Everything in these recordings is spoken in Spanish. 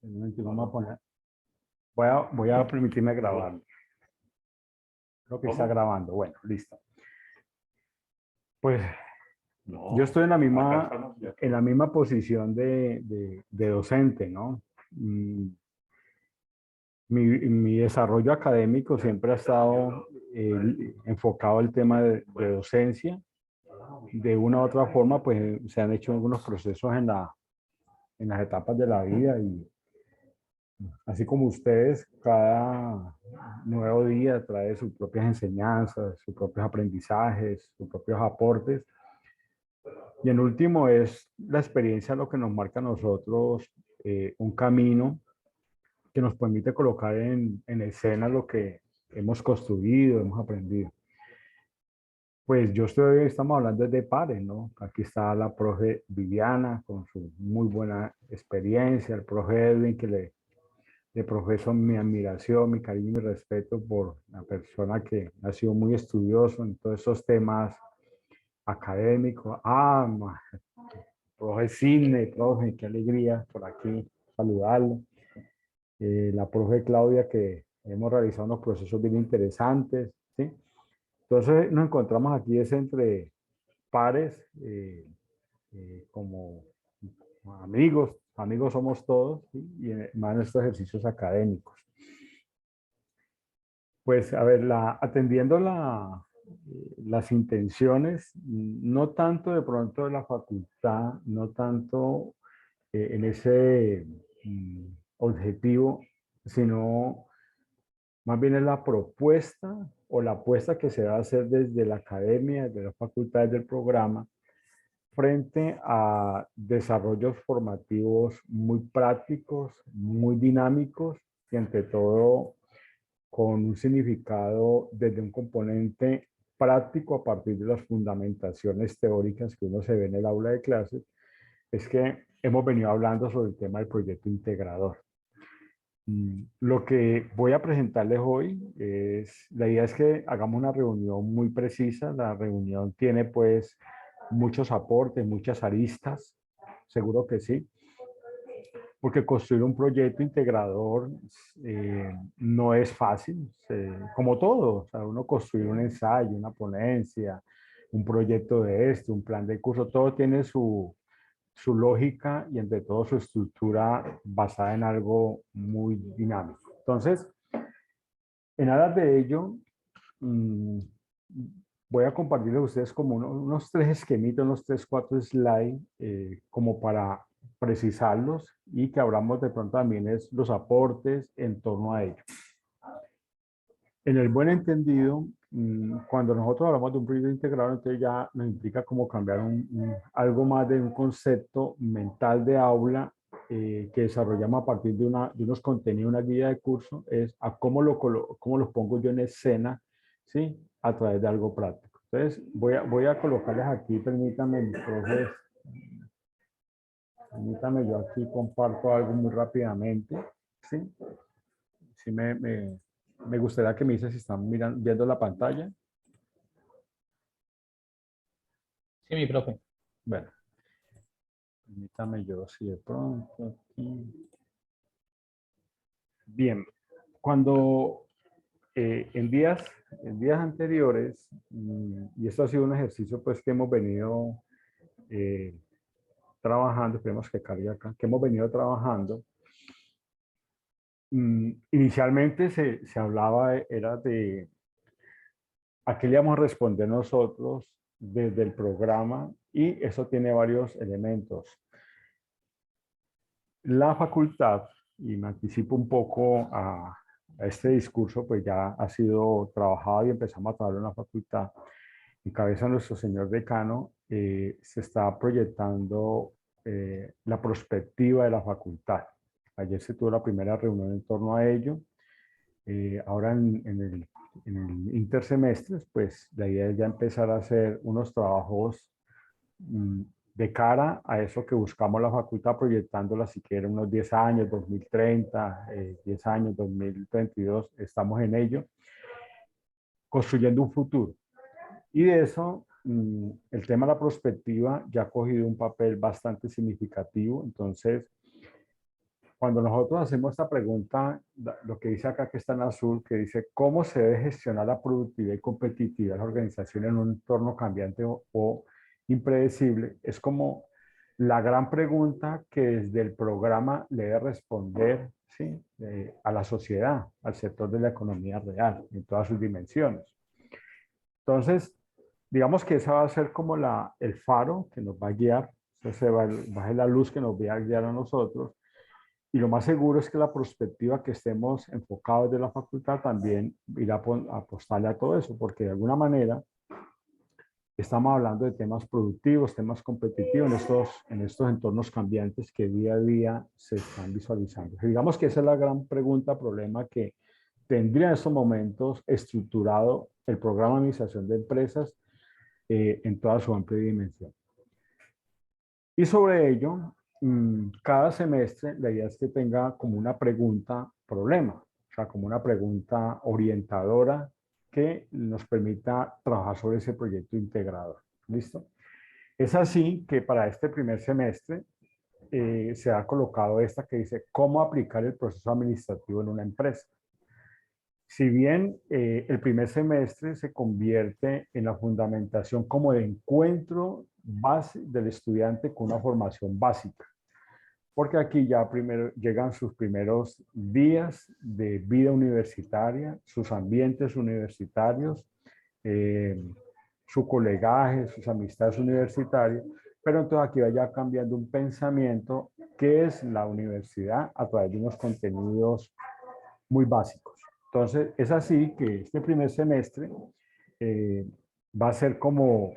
Un momento, vamos a poner. Voy a permitirme grabar. Creo que está grabando. Bueno, listo. Pues yo estoy en la misma posición de docente, ¿no? Mi desarrollo académico siempre ha estado enfocado al tema de docencia. De una u otra forma, pues se han hecho algunos procesos en las etapas de la vida y así como ustedes, cada nuevo día trae sus propias enseñanzas, sus propios aprendizajes, sus propios aportes. Y en último es la experiencia lo que nos marca a nosotros un camino que nos permite colocar en escena lo que hemos construido, hemos aprendido. Pues estamos hablando de pares, ¿no? Aquí está la profe Viviana con su muy buena experiencia, el profe Edwin que le profeso mi admiración, mi cariño y mi respeto por la persona que ha sido muy estudioso en todos esos temas académicos. Profe Sidney, profe, qué alegría por aquí saludarlo. La profe Claudia, que hemos realizado unos procesos bien interesantes, ¿sí? Entonces nos encontramos aquí es entre pares, como amigos, amigos somos todos, ¿sí? Y más en estos ejercicios académicos. Pues, a ver, atendiendo las intenciones, no tanto de pronto de la facultad, no tanto en ese objetivo, sino más bien es la propuesta o la apuesta que se va a hacer desde la academia, desde las facultades del programa, frente a desarrollos formativos muy prácticos, muy dinámicos y ante todo con un significado desde un componente práctico a partir de las fundamentaciones teóricas que uno se ve en el aula de clases, es que hemos venido hablando sobre el tema del proyecto integrador. Lo que voy a presentarles hoy la idea es que hagamos una reunión muy precisa. La reunión tiene pues muchos aportes, muchas aristas, seguro que sí, porque construir un proyecto integrador no es fácil, como todo, o sea, uno construir un ensayo, una ponencia, un proyecto de un plan de curso, todo tiene su lógica y entre todo su estructura basada en algo muy dinámico. Entonces, en aras de ello, mmm, voy a compartirles a ustedes como unos tres esquemitas, unos tres, cuatro slides, como para precisarlos y que hablamos de pronto también es los aportes en torno a ello. En el buen entendido, cuando nosotros hablamos de un proyecto integrado, entonces ya nos implica como cambiar algo más de un concepto mental de aula que desarrollamos a partir de unos contenidos, una guía de curso, es a cómo los pongo yo en escena, ¿sí? A través de algo práctico. Entonces, voy a colocarles aquí, permítanme, mis profes, permítanme, yo aquí comparto algo muy rápidamente, ¿sí? Sí me gustaría que me dices si están viendo la pantalla. Sí, mi profe. Bueno, permítame yo si de pronto aquí. Bien, cuando en días anteriores, y esto ha sido un ejercicio pues que hemos venido eh, trabajando, esperemos que cargue acá, que hemos venido trabajando, inicialmente se hablaba, era de a qué le vamos a responder nosotros desde el programa y eso tiene varios elementos. La facultad, y me anticipo un poco a este discurso, pues ya ha sido trabajado y empezamos a trabajar en la facultad. En cabeza de nuestro señor decano, se está proyectando la perspectiva de la facultad. Ayer se tuvo la primera reunión en torno a ello. Ahora en el intersemestre, pues la idea es ya empezar a hacer unos trabajos de cara a eso que buscamos la facultad, proyectándola siquiera unos 10 años, 2030, 10 años, 2032, estamos en ello, construyendo un futuro. Y de eso, el tema de la prospectiva ya ha cogido un papel bastante significativo. Entonces, Cuando nosotros hacemos esta pregunta, lo que dice acá que está en azul, que dice cómo se debe gestionar la productividad y competitividad de la organización en un entorno cambiante o impredecible, es como la gran pregunta que desde el programa le debe responder, ¿sí? A la sociedad, al sector de la economía real, en todas sus dimensiones. Entonces, digamos que esa va a ser como el faro que nos va a guiar, va a ser la luz que nos va a guiar a nosotros. Y lo más seguro es que la perspectiva que estemos enfocados de la facultad también irá a apostarle a todo eso, porque de alguna manera estamos hablando de temas productivos, temas competitivos en estos entornos cambiantes que día a día se están visualizando. Digamos que esa es la gran pregunta, problema que tendría en estos momentos estructurado el programa de administración de empresas en toda su amplia dimensión. Y sobre ello, cada semestre la idea es que tenga como una pregunta problema, o sea, como una pregunta orientadora que nos permita trabajar sobre ese proyecto integrador. ¿Listo? Es así que para este primer semestre se ha colocado esta que dice cómo aplicar el proceso administrativo en una empresa. Si bien el primer semestre se convierte en la fundamentación como de encuentro base del estudiante con una formación básica, porque aquí ya primero llegan sus primeros días de vida universitaria, sus ambientes universitarios, eh, su colegaje, sus amistades universitarias, pero entonces aquí vaya cambiando un pensamiento que es la universidad a través de unos contenidos muy básicos. Entonces, es así que este primer semestre eh, va a ser como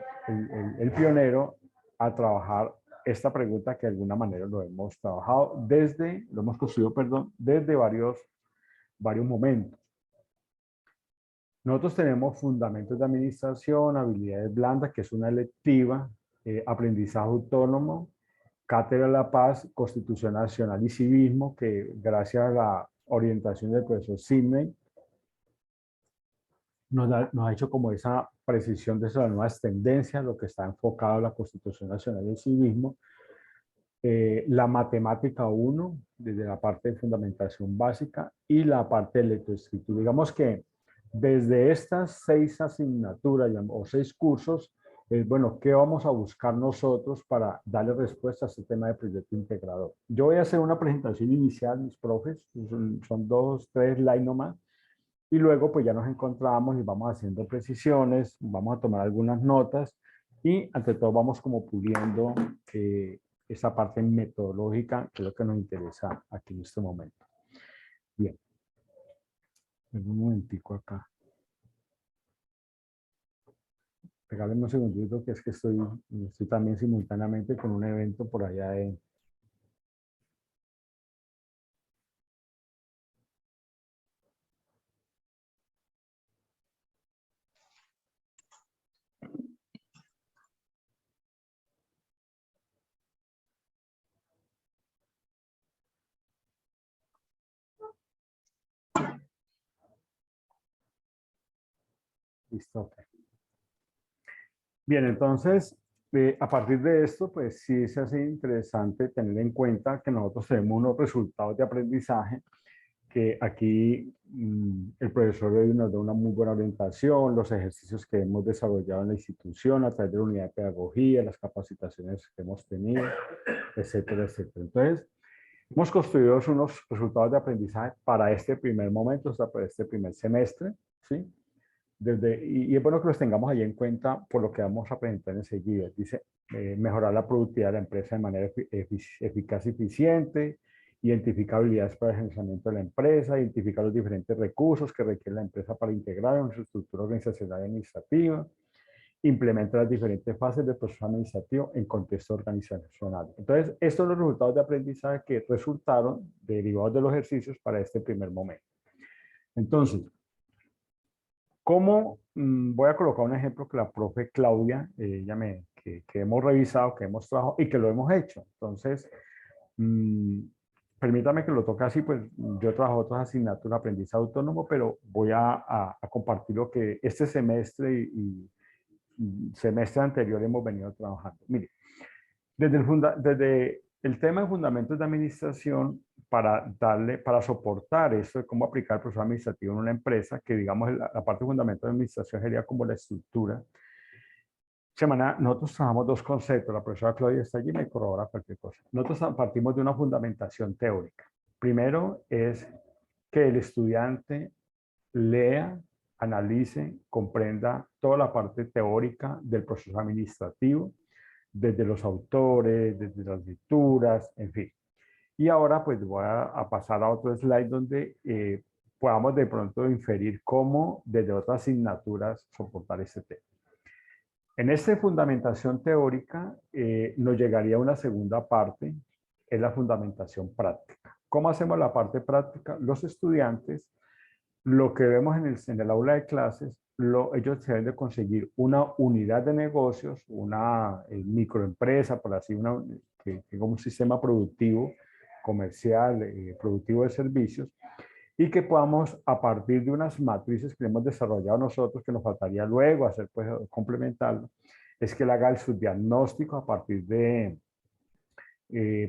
el pionero a trabajar esta pregunta que de alguna manera lo hemos trabajado lo hemos construido, perdón, desde varios momentos. Nosotros tenemos fundamentos de administración, habilidades blandas, que es una electiva, aprendizaje autónomo, Cátedra de la Paz, Constitución Nacional y Civismo, que gracias a la orientación del profesor Sidney, nos ha hecho como esa precisión de esas nuevas tendencias, lo que está enfocado en la Constitución Nacional y el civismo. La matemática 1, desde la parte de fundamentación básica, y la parte de lectoescritura. Digamos que desde estas 6 asignaturas o 6 cursos, bueno, ¿qué vamos a buscar nosotros para darle respuesta a este tema de proyecto integrador? Yo voy a hacer una presentación inicial, mis profes, son 2, 3 slides nomás, y luego pues ya nos encontramos y vamos haciendo precisiones, vamos a tomar algunas notas y ante todo vamos como puliendo esa parte metodológica que es lo que nos interesa aquí en este momento. Bien. Un momentico acá. Regálenme un segundito que es que estoy también simultáneamente con un evento por allá de... Listo, ok. Bien, entonces, a partir de esto, pues sí es así interesante tener en cuenta que nosotros tenemos unos resultados de aprendizaje que aquí el profesor hoy nos da una muy buena orientación, los ejercicios que hemos desarrollado en la institución a través de la unidad de pedagogía, las capacitaciones que hemos tenido, etcétera, etcétera. Entonces, hemos construido unos resultados de aprendizaje para este primer momento, o sea, para este primer semestre, ¿sí? Y es bueno que los tengamos ahí en cuenta por lo que vamos a presentar enseguida. Dice, mejorar la productividad de la empresa de manera eficaz y eficiente, identificar habilidades para el gerenciamiento de la empresa, identificar los diferentes recursos que requiere la empresa para integrar en su estructura organizacional y administrativa, implementa las diferentes fases del proceso administrativo en contexto organizacional. Entonces, estos son los resultados de aprendizaje que resultaron derivados de los ejercicios para este primer momento. Entonces, ¿cómo? Voy a colocar un ejemplo que la profe Claudia, que hemos revisado, que hemos trabajado y que lo hemos hecho. Entonces, permítame que lo toque así, pues yo trabajo otras asignaturas, aprendizaje autónomo, pero voy a compartir lo que este semestre y semestre anterior hemos venido trabajando. Mire, desde el tema de fundamentos de administración, para soportar esto de cómo aplicar el proceso administrativo en una empresa, que digamos la parte fundamental de administración sería como la estructura. Semana, nosotros trabajamos dos conceptos, la profesora Claudia está allí y me corrobora cualquier cosa. Nosotros partimos de una fundamentación teórica. Primero es que el estudiante lea, analice, comprenda toda la parte teórica del proceso administrativo, desde los autores, desde las lecturas, en fin. Y ahora pues voy a pasar a otro slide donde podamos de pronto inferir cómo desde otras asignaturas soportar este tema. En esta fundamentación teórica nos llegaría una segunda parte, es la fundamentación práctica. ¿Cómo hacemos la parte práctica? Los estudiantes, lo que vemos en el aula de clases, ellos se deben de conseguir una unidad de negocios, una microempresa, por así, que tenga un sistema productivo, comercial, productivo de servicios, y que podamos, a partir de unas matrices que hemos desarrollado nosotros, que nos faltaría luego hacer, pues, complementarlo, es que él haga el subdiagnóstico a partir de,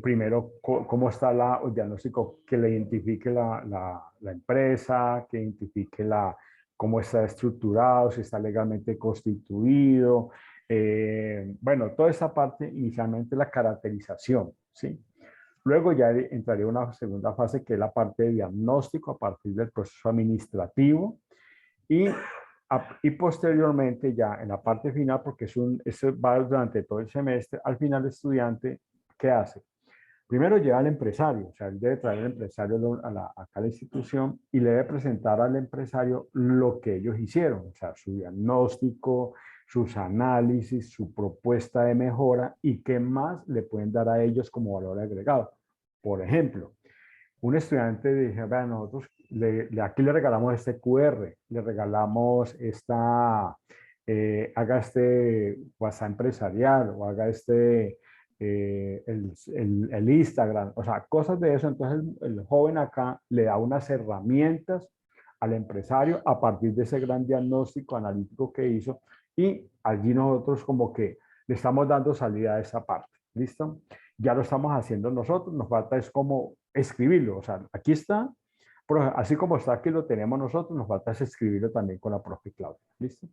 primero, cómo está el diagnóstico, que le identifique la empresa, que identifique cómo está estructurado, si está legalmente constituido. Bueno, toda esa parte, inicialmente la caracterización, ¿sí? Luego ya entraría una segunda fase que es la parte de diagnóstico a partir del proceso administrativo y, y posteriormente ya en la parte final, porque eso va durante todo el semestre, al final el estudiante, ¿qué hace? Primero lleva al empresario, o sea, él debe traer al empresario acá a la institución y le debe presentar al empresario lo que ellos hicieron, o sea, su diagnóstico, sus análisis, su propuesta de mejora y qué más le pueden dar a ellos como valor agregado. Por ejemplo, un estudiante dije, vean, nosotros aquí le regalamos este QR, le regalamos haga este WhatsApp empresarial o haga el Instagram, o sea, cosas de eso. Entonces el joven acá le da unas herramientas al empresario a partir de ese gran diagnóstico analítico que hizo y allí nosotros como que le estamos dando salida a esa parte, ¿listo? Ya lo estamos haciendo nosotros, nos falta es como escribirlo, o sea, aquí está, pero así como está aquí lo tenemos nosotros, nos falta es escribirlo también con la profe Claudia, ¿listo?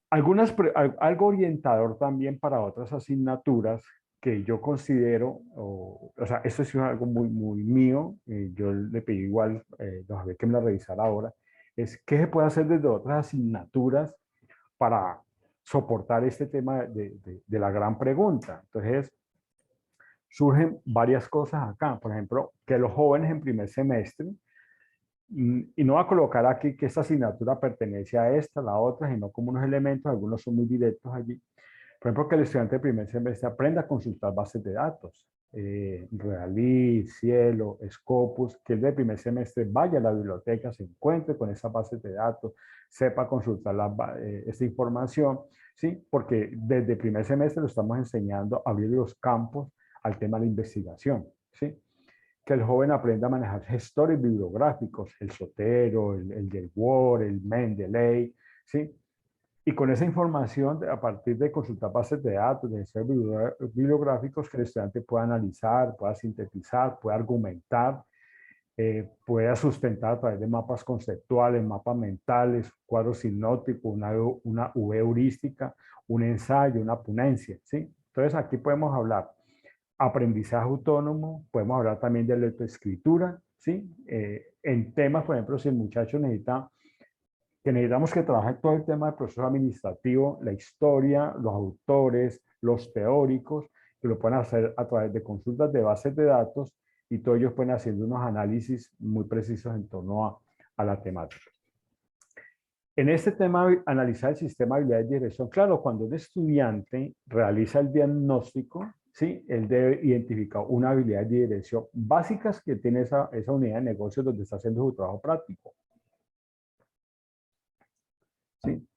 Algo orientador también para otras asignaturas que yo considero, o sea, esto es algo muy, muy mío, yo le pedí igual, a ver que me la revisara ahora, es qué se puede hacer desde otras asignaturas para soportar este tema de la gran pregunta. Entonces, surgen varias cosas acá, por ejemplo, que los jóvenes en primer semestre, y no va a colocar aquí que esta asignatura pertenece a esta, la otra, sino como unos elementos, algunos son muy directos allí. Por ejemplo, que el estudiante de primer semestre aprenda a consultar bases de datos, Reali, Cielo, Scopus, que el de primer semestre vaya a la biblioteca, se encuentre con esas bases de datos, sepa consultar esta información, ¿sí? Porque desde primer semestre lo estamos enseñando a abrir los campos al tema de investigación, ¿sí? Que el joven aprenda a manejar gestores bibliográficos, el Zotero, el del Word, el Mendeley, ¿sí? Y con esa información, a partir de consultar bases de datos, de gestores bibliográficos, que el estudiante pueda analizar, pueda sintetizar, pueda argumentar, pueda sustentar a través de mapas conceptuales, mapas mentales, cuadros sinópticos, una V heurística, un ensayo, una ponencia, ¿sí? Entonces aquí podemos hablar aprendizaje autónomo, podemos hablar también de lectoescritura, ¿sí? En temas, por ejemplo, si el muchacho necesitamos que trabaje todo el tema del proceso administrativo, la historia, los autores, los teóricos, que lo pueden hacer a través de consultas de bases de datos y todos ellos pueden hacer unos análisis muy precisos en torno a la temática. En este tema, analizar el sistema de habilidades de dirección, claro, cuando un estudiante realiza el diagnóstico, ¿sí? Él debe identificar una habilidad de dirección básicas que tiene esa unidad de negocios donde está haciendo su trabajo práctico. ¿Sí?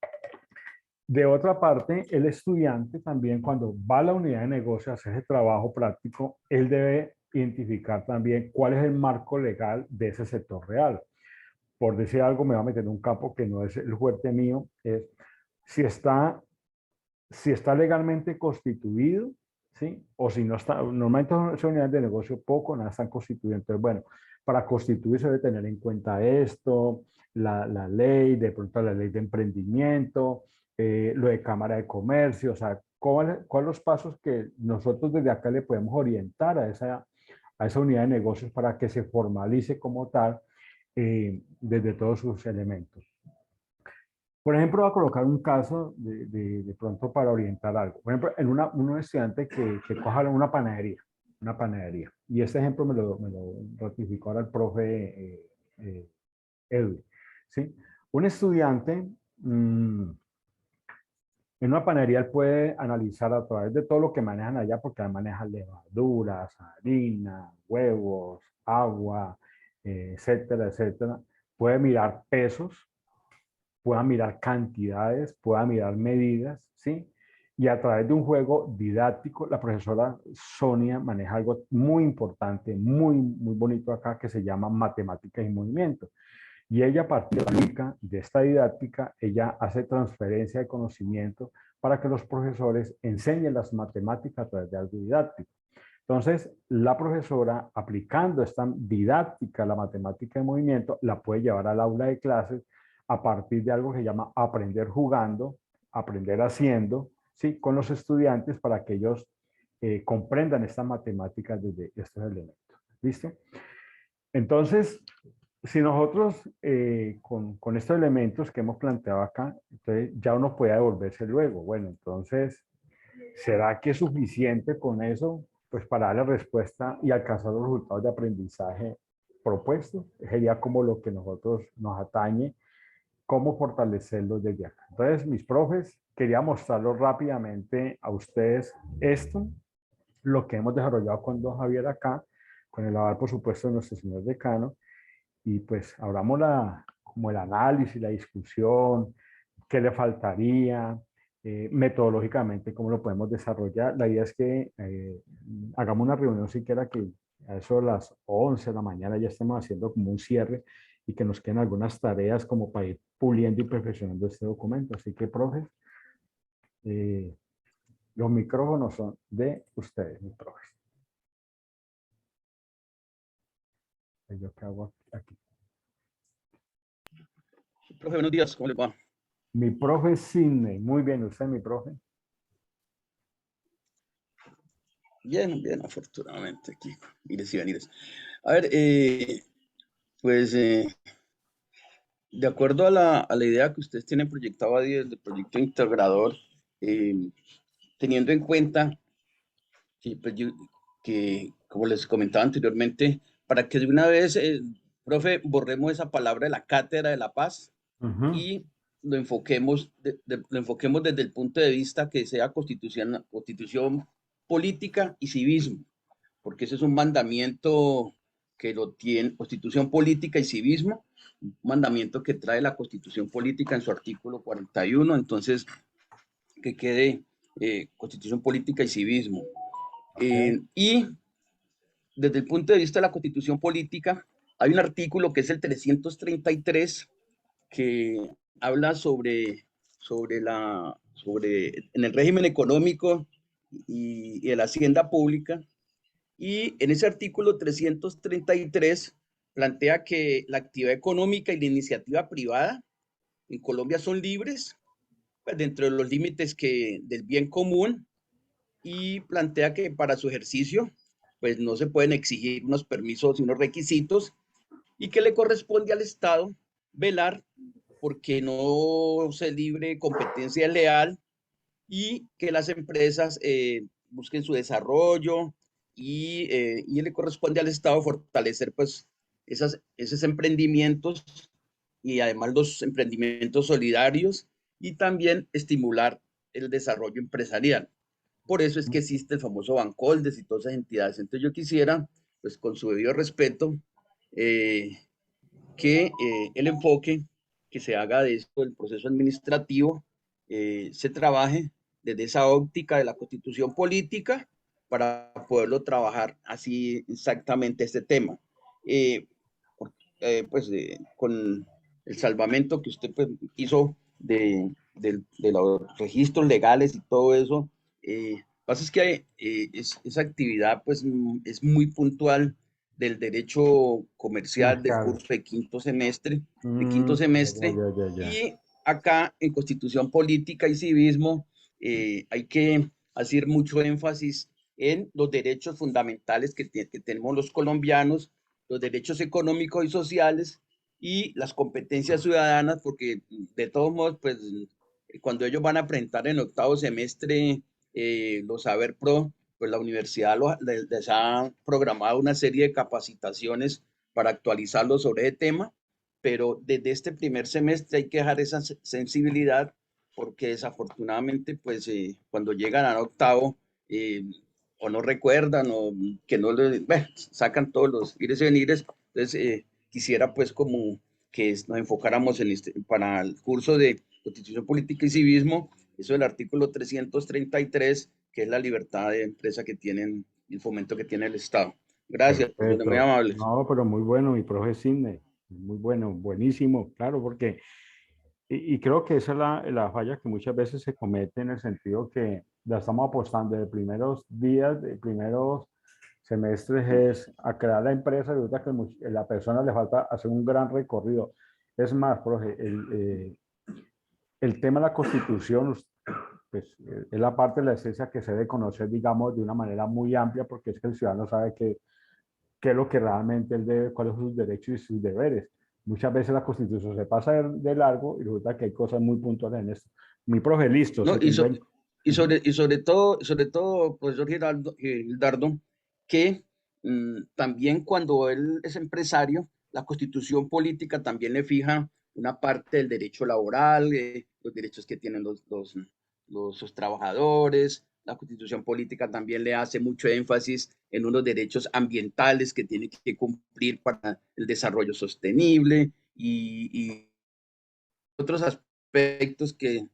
De otra parte, el estudiante también cuando va a la unidad de negocio a hacer ese trabajo práctico, él debe identificar también cuál es el marco legal de ese sector real. Por decir algo, me va a meter en un campo que no es el fuerte mío, es si está legalmente constituido, ¿sí? O si no está, normalmente son unidades de negocio poco, nada están constituidas. Entonces, bueno, para constituirse debe tener en cuenta esto, la ley, de pronto la ley de emprendimiento, lo de Cámara de Comercio, o sea, ¿cuáles son los pasos que nosotros desde acá le podemos orientar a esa unidad de negocios para que se formalice como tal desde todos sus elementos? Por ejemplo, voy a colocar un caso de pronto para orientar algo. Por ejemplo, en un estudiante que coja una panadería. Y este ejemplo me lo ratificó ahora el profe Edwin, ¿sí? Un estudiante en una panadería él puede analizar a través de todo lo que manejan allá, porque manejan levaduras, harina, huevos, agua, etcétera, etcétera. Puede mirar pesos, pueda mirar cantidades, pueda mirar medidas, ¿sí? Y a través de un juego didáctico, la profesora Sonia maneja algo muy importante, muy bonito acá, que se llama matemáticas y movimiento. Y ella, a partir de esta didáctica, ella hace transferencia de conocimiento para que los profesores enseñen las matemáticas a través de algo didáctico. Entonces, la profesora, aplicando esta didáctica, la matemática de movimiento, la puede llevar al aula de clases a partir de algo que se llama aprender jugando, aprender haciendo, ¿sí? Con los estudiantes para que ellos comprendan estas matemáticas desde estos elementos. ¿Listo? Entonces, si nosotros con estos elementos que hemos planteado acá, entonces ya uno puede devolverse luego. Bueno, entonces, ¿será que es suficiente con eso? Pues para darle respuesta y alcanzar los resultados de aprendizaje propuestos. Sería como lo que nosotros nos atañe, cómo fortalecerlos desde acá. Entonces, mis profes, quería mostrarlo rápidamente a ustedes esto, lo que hemos desarrollado con don Javier acá, con el aval, por supuesto, de nuestro señor decano, y pues abramos como el análisis, la discusión, qué le faltaría, metodológicamente cómo lo podemos desarrollar. La idea es que hagamos una reunión siquiera que a eso de las 11 de la mañana ya estemos haciendo como un cierre y que nos queden algunas tareas como para ir puliendo y perfeccionando este documento. Así que, profes, eh, los micrófonos son de ustedes, mis profes. ¿Yo qué hago aquí? Profe, buenos días, ¿cómo le va? Mi profe Sidney, muy bien, usted, mi profe. Bien, bien, afortunadamente aquí, mires y venires. A ver, pues de acuerdo a la idea que ustedes tienen proyectado ahí del proyecto integrador, eh, teniendo en cuenta que, pues, que, como les comentaba anteriormente, para que de una vez, profe, borremos esa palabra de la cátedra de la paz y lo enfoquemos desde el punto de vista que sea constitución política y civismo, porque ese es un mandamiento que lo tiene, constitución política y civismo, un mandamiento que trae la constitución política en su artículo 41, entonces que quede constitución política y civismo. Okay. Y desde el punto de vista de la constitución política, hay un artículo que es el 333 que habla sobre en el régimen económico y de la hacienda pública. Y en ese artículo 333 plantea que la actividad económica y la iniciativa privada en Colombia son libres, pues, dentro de los límites del bien común, y plantea que para su ejercicio pues no se pueden exigir unos permisos y unos requisitos, y que le corresponde al Estado velar porque no se libre competencia leal y que las empresas busquen su desarrollo, y le corresponde al Estado fortalecer pues esos emprendimientos y además los emprendimientos solidarios, y también estimular el desarrollo empresarial. Por eso es que existe el famoso Bancoldes y todas esas entidades. Entonces yo quisiera, pues con su debido respeto, eh, que el enfoque que se haga de esto, del proceso administrativo, se trabaje desde esa óptica de la constitución política para poderlo trabajar así exactamente este tema. Eh, con el salvamento que usted pues, hizo de los registros legales y todo eso, pasa es que esa actividad pues es muy puntual del derecho comercial del Claro. curso de quinto Ya, ya, semestre, ya, ya, ya. y acá en Constitución Política y Civismo hay que hacer mucho énfasis en los derechos fundamentales que tenemos los colombianos, los derechos económicos y sociales y las competencias ciudadanas, porque de todos modos, pues cuando ellos van a presentar en octavo semestre los Saber Pro, pues la universidad les ha programado una serie de capacitaciones para actualizarlos sobre ese tema, pero desde este primer semestre hay que dejar esa sensibilidad porque desafortunadamente, pues cuando llegan a octavo, eh, o no recuerdan o que no les, bueno, sacan todos los ires y venires. Entonces, quisiera pues como que nos enfocáramos en para el curso de Constitución Política y Civismo, eso del artículo 333, que es la libertad de empresa que tienen, el fomento que tiene el Estado. Gracias, profesor, muy Perfecto. amable. No, pero muy bueno, mi profe Sidney. Muy bueno, buenísimo, claro, porque, y creo que esa es la falla que muchas veces se comete en el sentido que la estamos apostando de primeros días, de primeros semestres es a crear la empresa y resulta que la persona le falta hacer un gran recorrido. Es más, profe, el tema de la constitución, pues, es la parte de la esencia que se debe conocer, digamos, de una manera muy amplia, porque es que el ciudadano sabe qué es lo que realmente él debe, cuáles son sus derechos y sus deberes. Muchas veces la constitución se pasa de largo y resulta que hay cosas muy puntuales en esto. Mi profe, listo, ¿No? 70. Sobre todo, profesor Gildardo, que también cuando él es empresario, la constitución política también le fija una parte del derecho laboral, los derechos que tienen los trabajadores. La constitución política también le hace mucho énfasis en unos derechos ambientales que tiene que cumplir para el desarrollo sostenible y otros aspectos que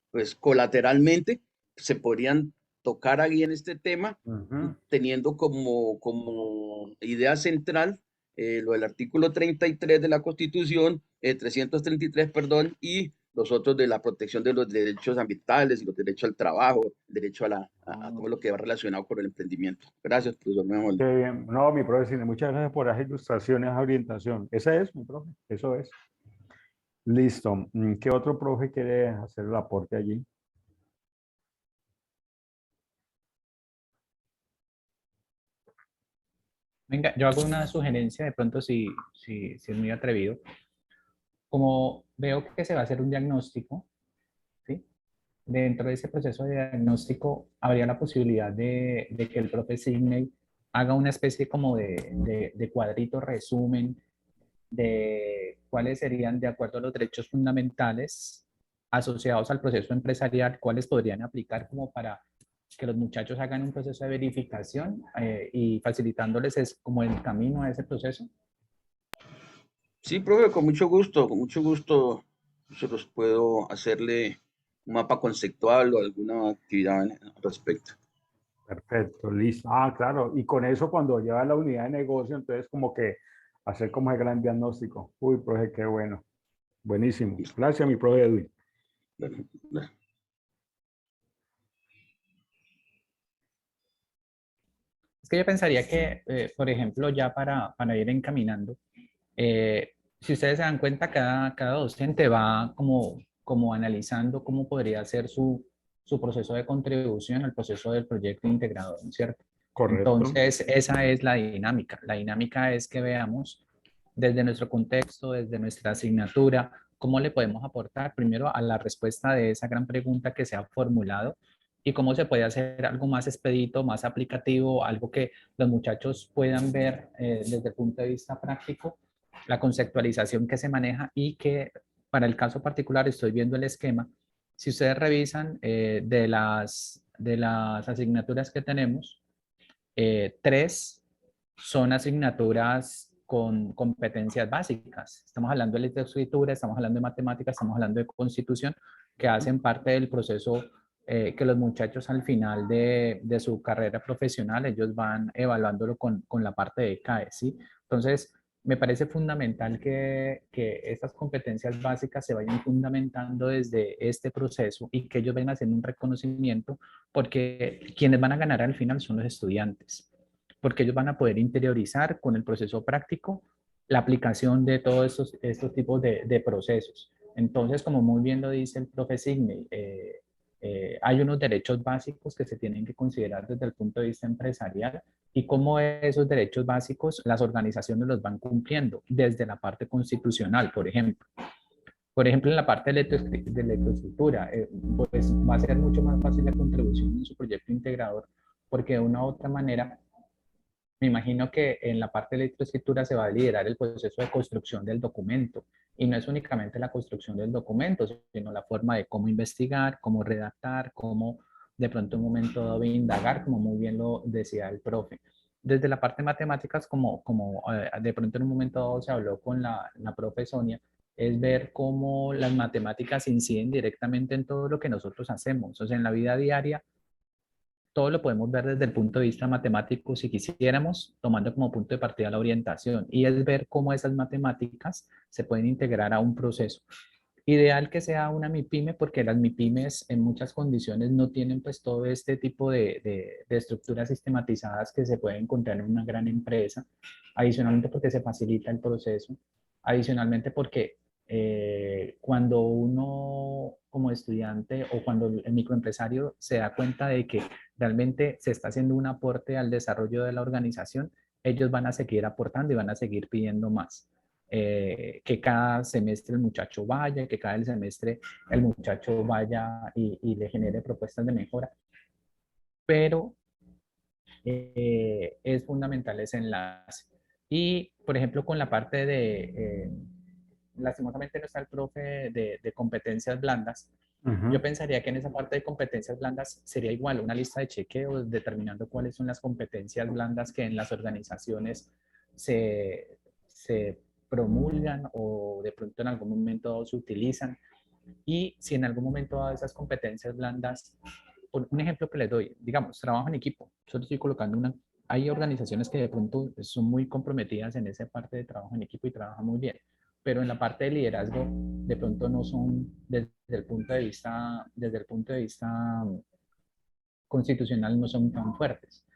pues colateralmente se podrían tocar ahí en este tema, Ujú. teniendo como idea central lo del artículo 33 de la Constitución, 333, perdón, y los otros de la protección de los derechos ambientales y los derechos al trabajo, el derecho a todo lo que va relacionado con el emprendimiento. Gracias, profesor. Muy amable. Qué bien. No, mi profe, Cine, muchas gracias por las ilustraciones, esa orientación. Ese es, mi profe, eso es. Listo. ¿Qué otro profe quiere hacer el aporte allí? Venga, yo hago una sugerencia, de pronto si es muy atrevido. Como veo que se va a hacer un diagnóstico, ¿sí? Dentro de ese proceso de diagnóstico, habría la posibilidad de que el profe Sidney haga una especie como de cuadrito resumen de cuáles serían, de acuerdo a los derechos fundamentales asociados al proceso empresarial, cuáles podrían aplicar como para que los muchachos hagan un proceso de verificación y facilitándoles es como el camino a ese proceso. Sí, profe, con mucho gusto se los puedo hacerle un mapa conceptual o alguna actividad al respecto. Perfecto, listo. Ah, claro. Y con eso cuando lleva la unidad de negocio, entonces como que hacer como el gran diagnóstico. Uy, profe, qué bueno. Buenísimo. Gracias, mi profe Edwin. Bueno, Es que yo pensaría que, por ejemplo, ya para ir encaminando, si ustedes se dan cuenta, cada docente va como analizando cómo podría ser su proceso de contribución al proceso del proyecto integrador, ¿no es cierto? Correcto. Entonces, esa es la dinámica. La dinámica es que veamos desde nuestro contexto, desde nuestra asignatura, cómo le podemos aportar primero a la respuesta de esa gran pregunta que se ha formulado y cómo se puede hacer algo más expedito, más aplicativo, algo que los muchachos puedan ver desde el punto de vista práctico, la conceptualización que se maneja y que para el caso particular estoy viendo el esquema. Si ustedes revisan de las asignaturas que tenemos, tres son asignaturas con competencias básicas. Estamos hablando de literatura, estamos hablando de matemáticas, estamos hablando de constitución, que hacen parte del proceso que los muchachos al final de su carrera profesional, ellos van evaluándolo con la parte de CAE, ¿sí? Entonces, me parece fundamental que estas competencias básicas se vayan fundamentando desde este proceso y que ellos vayan haciendo un reconocimiento, porque quienes van a ganar al final son los estudiantes, porque ellos van a poder interiorizar con el proceso práctico la aplicación de todos estos tipos de procesos. Entonces, como muy bien lo dice el profe Signe, hay unos derechos básicos que se tienen que considerar desde el punto de vista empresarial y cómo esos derechos básicos las organizaciones los van cumpliendo desde la parte constitucional, por ejemplo. Por ejemplo, en la parte de electroestructura, pues va a ser mucho más fácil la contribución en su proyecto integrador, porque de una u otra manera, me imagino que en la parte de electroescritura se va a liderar el proceso de construcción del documento. Y no es únicamente la construcción del documento, sino la forma de cómo investigar, cómo redactar, cómo de pronto en un momento dado indagar, como muy bien lo decía el profe. Desde la parte de matemáticas, como de pronto en un momento dado se habló con la profe Sonia, es ver cómo las matemáticas inciden directamente en todo lo que nosotros hacemos. O sea, en la vida diaria todo lo podemos ver desde el punto de vista matemático si quisiéramos, tomando como punto de partida la orientación, y es ver cómo esas matemáticas se pueden integrar a un proceso. Ideal que sea una MIPYME, porque las MIPYMEs en muchas condiciones no tienen pues todo este tipo de estructuras sistematizadas que se pueden encontrar en una gran empresa, adicionalmente porque se facilita el proceso, adicionalmente porque cuando uno como estudiante o cuando el microempresario se da cuenta de que realmente se está haciendo un aporte al desarrollo de la organización, ellos van a seguir aportando y van a seguir pidiendo más. Que cada semestre el muchacho vaya, que cada semestre el muchacho vaya y le genere propuestas de mejora. Pero es fundamental ese enlace. Y, por ejemplo, con la parte lastimosamente no está el profe de competencias blandas. Yo pensaría que en esa parte de competencias blandas sería igual una lista de chequeo determinando cuáles son las competencias blandas que en las organizaciones se promulgan o de pronto en algún momento se utilizan. Y si en algún momento dado esas competencias blandas, por un ejemplo que les doy, digamos, trabajo en equipo, solo estoy colocando una, hay organizaciones que de pronto son muy comprometidas en esa parte de trabajo en equipo y trabajan muy bien, pero en la parte de liderazgo de pronto no son desde el punto de vista constitucional no son tan fuertes.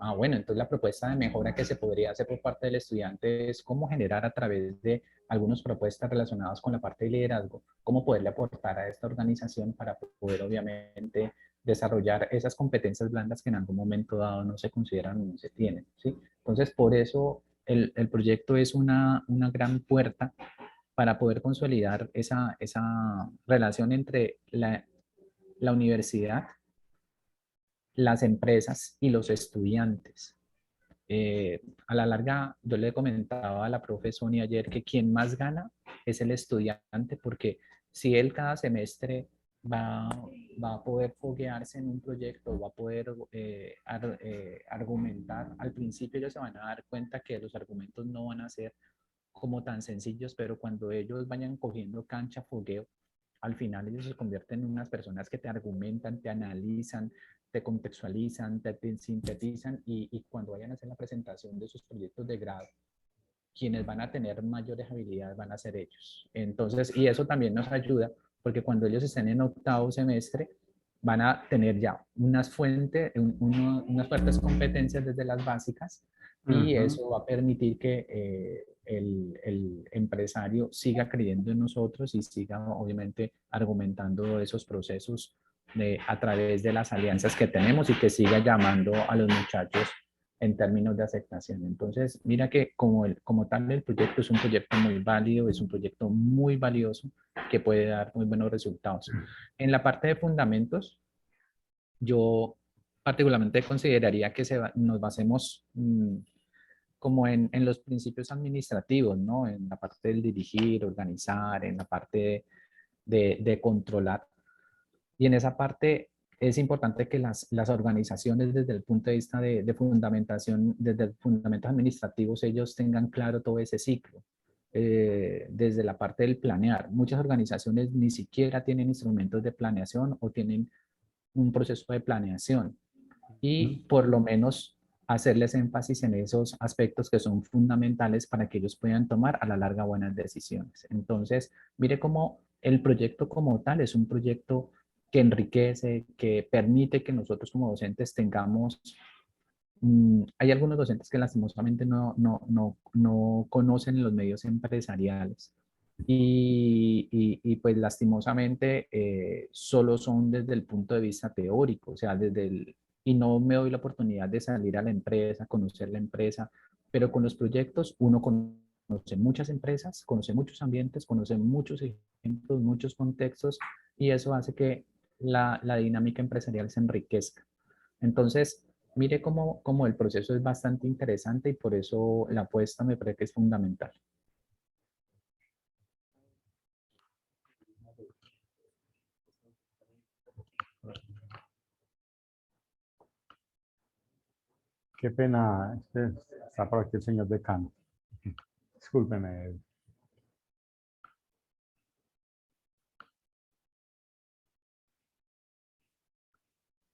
Ah, bueno, entonces la propuesta de mejora que se podría hacer por parte del estudiante es cómo generar a través de algunas propuestas relacionadas con la parte de liderazgo, cómo poderle aportar a esta organización para poder obviamente desarrollar esas competencias blandas que en algún momento dado no se consideran o no se tienen, ¿sí? Entonces, por eso el proyecto es una gran puerta para poder consolidar esa relación entre la universidad, las empresas y los estudiantes. A la larga, yo le comentaba a la profe Sonia ayer que quien más gana es el estudiante, porque si él cada semestre va, va a poder foguearse en un proyecto, va a poder argumentar, al principio ellos se van a dar cuenta que los argumentos no van a ser como tan sencillos, pero cuando ellos vayan cogiendo cancha, fogueo, al final ellos se convierten en unas personas que te argumentan, te analizan, te contextualizan, te sintetizan y cuando vayan a hacer la presentación de sus proyectos de grado, quienes van a tener mayores habilidades van a ser ellos. Entonces, y eso también nos ayuda porque cuando ellos estén en octavo semestre, van a tener ya unas fuertes competencias desde las básicas y eso va a permitir que el empresario siga creyendo en nosotros y siga obviamente argumentando esos procesos a través de las alianzas que tenemos y que siga llamando a los muchachos en términos de aceptación. Entonces, mira que como tal el proyecto es un proyecto muy válido, es un proyecto muy valioso que puede dar muy buenos resultados. En la parte de fundamentos, yo particularmente consideraría que nos basemos como en los principios administrativos, ¿no? En la parte del dirigir, organizar, en la parte de controlar. Y en esa parte es importante que las organizaciones desde el punto de vista de fundamentación, desde el fundamentos administrativos, ellos tengan claro todo ese ciclo. Desde la parte del planear. Muchas organizaciones ni siquiera tienen instrumentos de planeación o tienen un proceso de planeación. Y por lo menos hacerles énfasis en esos aspectos que son fundamentales para que ellos puedan tomar a la larga buenas decisiones. Entonces, mire cómo el proyecto como tal es un proyecto que enriquece, que permite que nosotros como docentes tengamos. Hay algunos docentes que lastimosamente no conocen los medios empresariales y pues lastimosamente solo son desde el punto de vista teórico, o sea, y no me doy la oportunidad de salir a la empresa, conocer la empresa, pero con los proyectos uno conoce muchas empresas, conoce muchos ambientes, conoce muchos ejemplos, muchos contextos y eso hace que la dinámica empresarial se enriquezca. Entonces, mire cómo el proceso es bastante interesante y por eso la apuesta me parece que es fundamental. Qué pena, está por aquí el señor decano. Discúlpeme.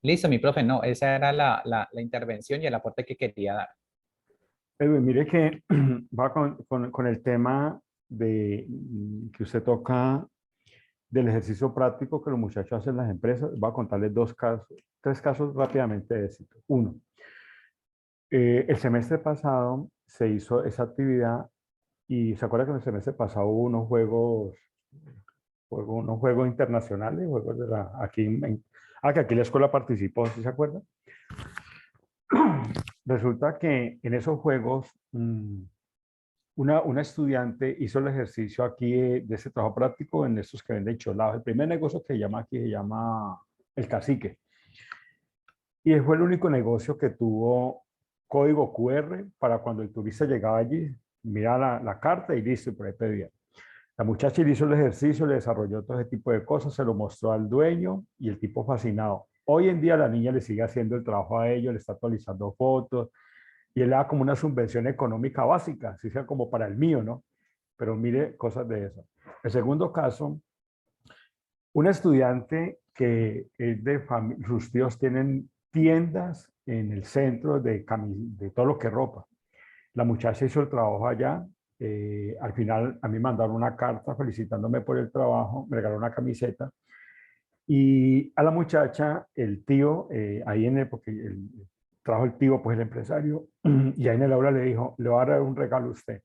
Listo, mi profe, no, esa era la intervención y el aporte que quería dar. Edwin, mire que va con el tema de que usted toca del ejercicio práctico que los muchachos hacen en las empresas. Voy a contarles tres casos rápidamente de éxito. Uno, el semestre pasado se hizo esa actividad y se acuerda que en el semestre pasado hubo unos juegos internacionales, juegos de que aquí la escuela participó, ¿sí se acuerda? Resulta que en esos juegos una estudiante hizo el ejercicio aquí de ese trabajo práctico en estos que venden cholados. El primer negocio que se llama aquí se llama El Cacique. Y fue el único negocio que tuvo código QR para cuando el turista llegaba allí, miraba la carta y listo, y por ahí pedía. La muchacha le hizo el ejercicio, le desarrolló todo ese tipo de cosas, se lo mostró al dueño y el tipo fascinado. Hoy en día la niña le sigue haciendo el trabajo a ellos, le está actualizando fotos y él le da como una subvención económica básica, así sea como para el mío, ¿no? Pero mire cosas de eso. El segundo caso, una estudiante que es de familia, sus tíos tienen tiendas en el centro de todo lo que es ropa. La muchacha hizo el trabajo allá. Al final a mí mandaron una carta felicitándome por el trabajo, me regalaron una camiseta. Y a la muchacha, el tío, ahí porque trajo el tío, pues el empresario, y ahí en el aula le dijo, le va a dar un regalo a usted.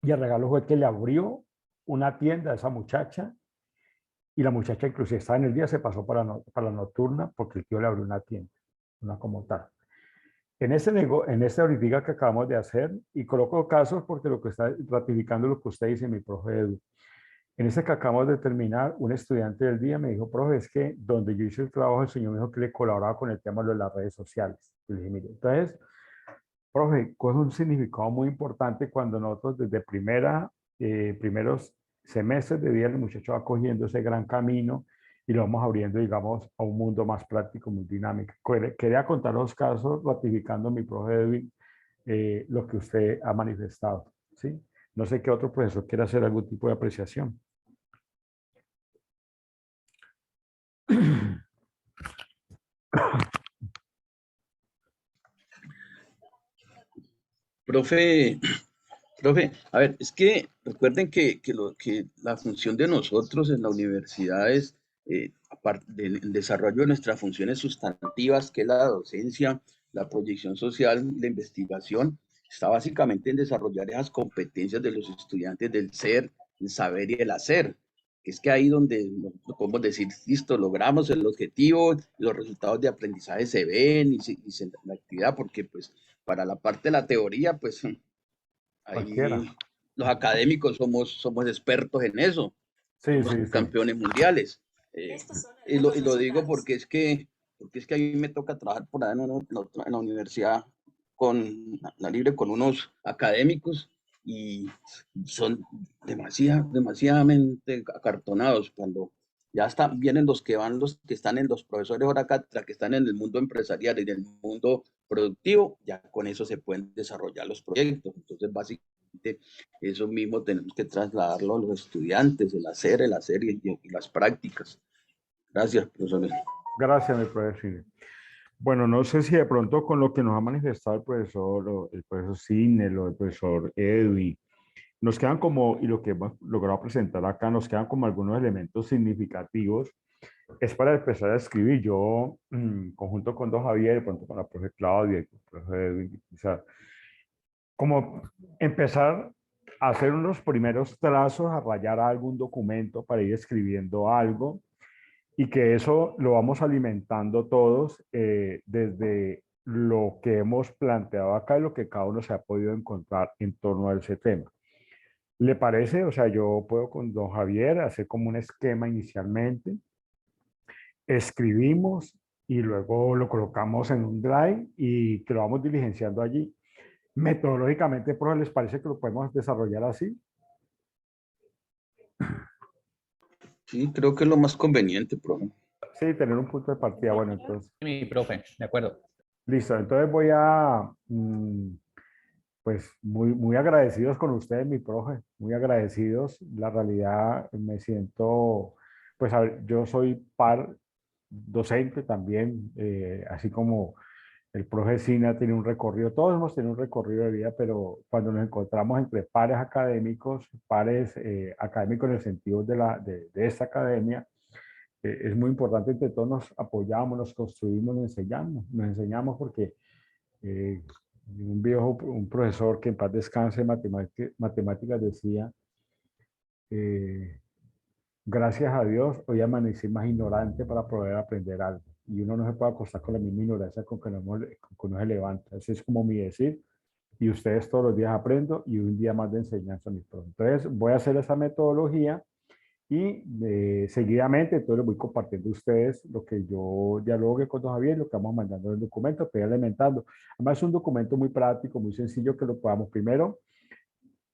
Y el regalo fue que le abrió una tienda a esa muchacha y la muchacha inclusive estaba en el día, se pasó para la nocturna porque el tío le abrió una tienda, una como tal. En esta ahorita que acabamos de hacer, y coloco casos porque lo que está ratificando lo que usted dice, mi profe Edu, en ese que acabamos de terminar, un estudiante del día me dijo, profe, es que donde yo hice el trabajo, el señor me dijo que le colaboraba con el tema de las redes sociales. Y le dije, mire, entonces, profe, coge un significado muy importante cuando nosotros desde primeros semestres de vida el muchacho va cogiendo ese gran camino y lo vamos abriendo, digamos, a un mundo más práctico, muy dinámico. Quería contar los casos ratificando mi profe Edwin, lo que usted ha manifestado, ¿sí? No sé qué otro profesor quiera hacer algún tipo de apreciación. Profe, a ver, es que recuerden que la función de nosotros en la universidad es, aparte del desarrollo de nuestras funciones sustantivas, que es la docencia, la proyección social, la investigación, está básicamente en desarrollar esas competencias de los estudiantes del ser, el saber y el hacer. Es que ahí donde podemos decir, listo, logramos el objetivo, los resultados de aprendizaje se ven y se la actividad, porque pues para la parte de la teoría, pues Cualquiera. ahí los académicos somos expertos en eso, Sí, somos sí, sí. campeones mundiales. Eh, y lo digo porque es que a mí me toca trabajar por ahí en la universidad con la libre con unos académicos y son demasiadamente acartonados cuando vienen los que están en los profesores hora cátedra, que están en el mundo empresarial y en el mundo productivo, ya con eso se pueden desarrollar los proyectos. Entonces, básicamente, eso mismo tenemos que trasladarlo a los estudiantes, el hacer y las prácticas. Gracias, profesor. Gracias, mi profesor. Bueno, no sé si de pronto con lo que nos ha manifestado el profesor, o el profesor Sidney, o el profesor Edwin, nos quedan como, y lo que hemos logrado presentar acá, nos quedan como algunos elementos significativos. Es para empezar a escribir. Yo, conjunto con don Javier, de pronto con la profe Claudia, y con el profe Edwin, quizás, como empezar a hacer unos primeros trazos, a rayar algún documento para ir escribiendo algo y que eso lo vamos alimentando todos desde lo que hemos planteado acá y lo que cada uno se ha podido encontrar en torno a ese tema. ¿Le parece? O sea, yo puedo con don Javier hacer como un esquema inicialmente, escribimos y luego lo colocamos en un drive y que lo vamos diligenciando allí. Metodológicamente, ¿pero les parece que lo podemos desarrollar así? Sí, creo que es lo más conveniente, profe. Sí, tener un punto de partida. Bueno, entonces, Mi profe, de acuerdo. listo. Entonces voy a, pues, muy agradecidos con ustedes, mi profe, muy agradecidos. La realidad, me siento, pues, a ver, yo soy par docente también, así como el profe Sina tiene un recorrido, todos hemos tenido un recorrido de vida, pero cuando nos encontramos entre pares académicos en el sentido de esta academia, es muy importante, entre todos nos apoyamos, nos construimos, nos enseñamos porque eh, un profesor que en paz descanse, matemáticas decía, eh, gracias a Dios, hoy amanecí más ignorante para poder aprender algo. Y uno no se puede acostar con la misma ignorancia con que uno se levanta. Ese es como mi decir. Y ustedes todos los días aprendo y un día más de enseñanza, mis profes. Entonces, voy a hacer esa metodología y seguidamente, entonces les voy compartiendo a ustedes lo que yo dialogue con don Javier, lo que vamos mandando en el documento, pero alimentando. Además, es un documento muy práctico, muy sencillo, que lo podamos primero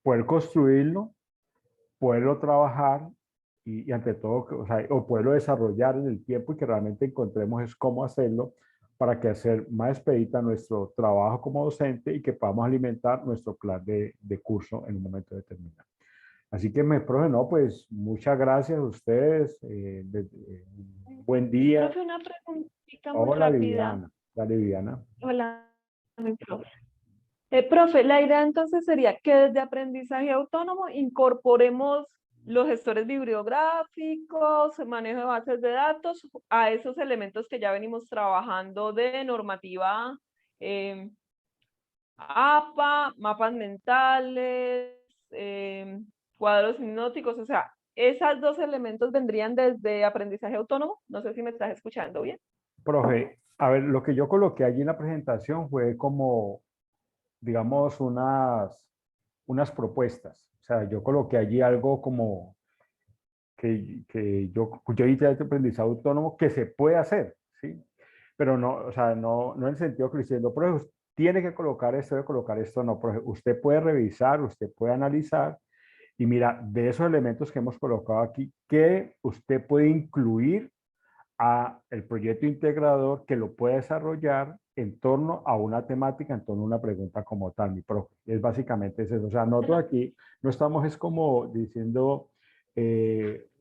poder construirlo, poderlo trabajar y ante todo, o sea, o poderlo desarrollar en el tiempo y que realmente encontremos es cómo hacerlo para que hacer más expedita nuestro trabajo como docente y que podamos alimentar nuestro plan de curso en un momento determinado. Así que, me profe, no, pues muchas gracias a ustedes. Buen día. Profe, una preguntita muy Hola, rápida. Viviana. Dale, Viviana. Hola, mi profe. Profe, la idea entonces sería que desde aprendizaje autónomo incorporemos los gestores bibliográficos, el manejo de bases de datos, a esos elementos que ya venimos trabajando de normativa APA, mapas mentales, cuadros hipnóticos, o sea, esos dos elementos vendrían desde aprendizaje autónomo. No sé si me estás escuchando bien. Profe, a ver, lo que yo coloqué allí en la presentación fue como, digamos, unas propuestas. O sea, yo coloqué allí algo como que yo hice este aprendizaje autónomo que se puede hacer, ¿sí? Pero no, o sea, no en el sentido que diciendo, profe, tiene que colocar esto, debe colocar esto, no, profe, usted puede revisar, usted puede analizar y mira, de esos elementos que hemos colocado aquí, ¿qué usted puede incluir a el proyecto integrador que lo puede desarrollar en torno a una temática, en torno a una pregunta como tal, mi profe? Es básicamente eso. O sea, nosotros aquí no estamos, es como diciendo,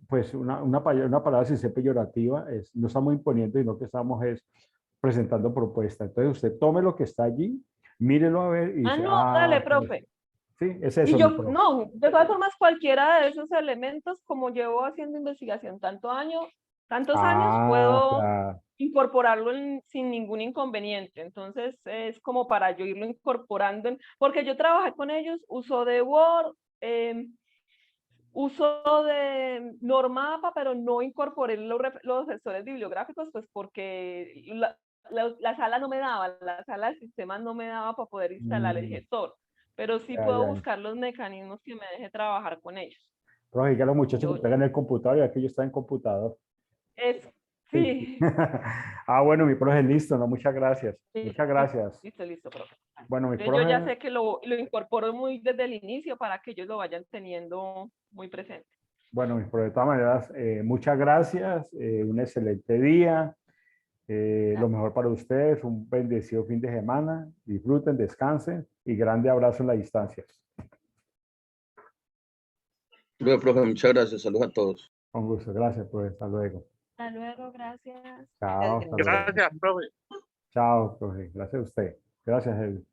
pues una palabra sin ser peyorativa, no estamos imponiendo, sino que estamos es presentando propuestas. Entonces usted tome lo que está allí, mírelo a ver y Ah, dice, no, ah, dale, pues, profe. sí, es Y eso, mi yo, profe. no, de todas formas, cualquiera de esos elementos, como llevo haciendo investigación tantos años, Ah, puedo claro. incorporarlo sin ningún inconveniente. Entonces, es como para yo irlo incorporando, porque yo trabajé con ellos, uso de Word, uso de Norma APA, pero no incorporé los gestores bibliográficos, pues porque la sala no me daba, la sala de sistemas no me daba para poder instalar el Mm, gestor, pero sí ya, puedo ya. buscar los mecanismos que me deje trabajar con ellos. Profe, que los muchachos que Yo, traigan el computador y aquí yo estoy en computador. es, Sí. sí, Ah, bueno, mi profe, listo, ¿no? Muchas gracias. Muchas gracias. listo, profe. Bueno, mi Entonces yo ya profe, sé que lo incorporo muy desde el inicio para que ellos lo vayan teniendo muy presente. bueno, mi profe, de todas maneras, muchas gracias. Un excelente día. Lo mejor para ustedes, un bendecido fin de semana. Disfruten, descansen y grande abrazo en la distancia. Bueno, profe, muchas gracias. Saludos a todos. Con gusto, gracias, profe. Hasta luego. Hasta luego, gracias. Chao, hasta luego. Gracias, profe. Chao, profe. Gracias a usted. Gracias, Edwin.